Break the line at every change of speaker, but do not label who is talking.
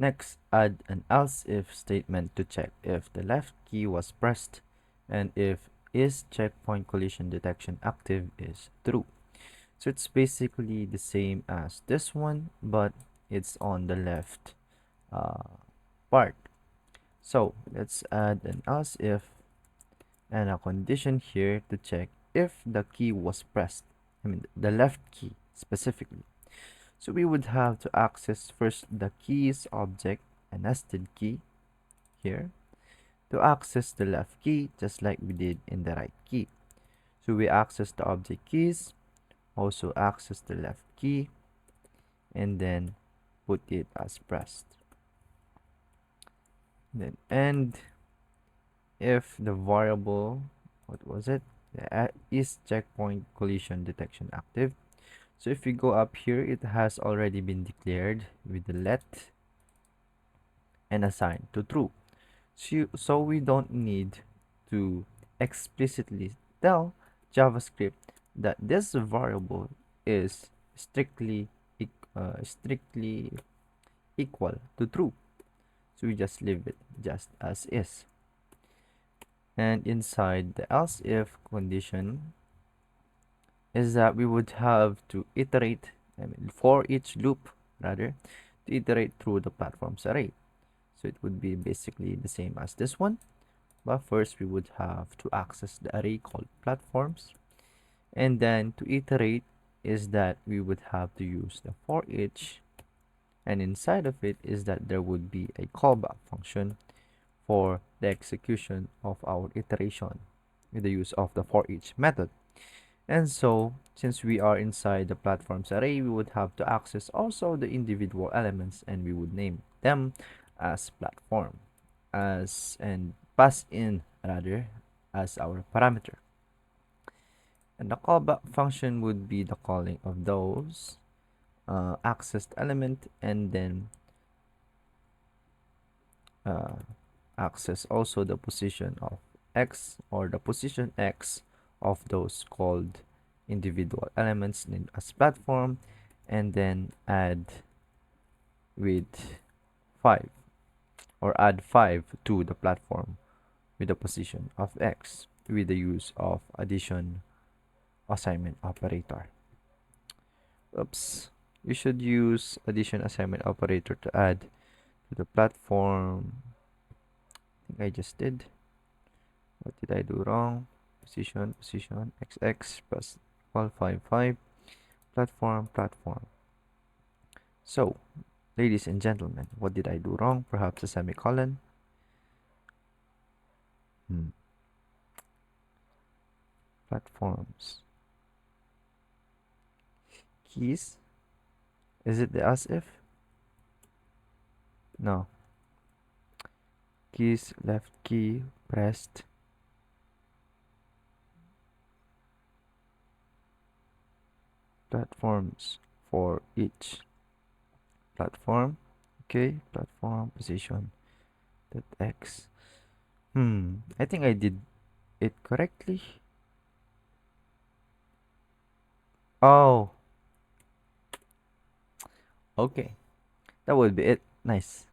Next, add an else if statement to check if the left key was pressed and if is checkpoint collision detection active is true. So it's basically the same as this one, but it's on the left part. So let's add an else if and a condition here to check if the key was pressed. I mean the left key specifically. So we would have to access first the keys object, a nested key here, to access the left key just like we did in the right key. So we access the object keys, also access the left key, and then put it as pressed. Then end if the variable, what was it? Is checkpoint collision detection active. So if we go up here, it has already been declared with the let and assigned to true. So we don't need to explicitly tell JavaScript that this variable is strictly equal to true. So we just leave it just as is. And inside the else if condition is that we would have to iterate, for each loop rather, to iterate through the platforms array. So it would be basically the same as this one, but first we would have to access the array called platforms, and then to iterate is that we would have to use the for each, and inside of it is that there would be a callback function for the execution of our iteration with the use of the for each method. And so, since we are inside the platforms array, we would have to access also the individual elements, and we would name them as platform, and pass in rather as our parameter. And the callback function would be the calling of those accessed element, and then access also the position of x, or the position x of those called individual elements named as platform, and then add with 5, or add 5 to the platform with the position of x with the use of addition assignment operator. Oops, you should use addition assignment operator to add to the platform. I think I just did. What did I do wrong? Position xx plus equal 5 platform. So, ladies and gentlemen, what did I do wrong? Perhaps a semicolon. Platforms. Keys. Is it the as if? No. Keys, left key pressed. Platforms for each platform. Okay, platform position that x. I think I did it correctly. Oh, okay, that would be it. Nice.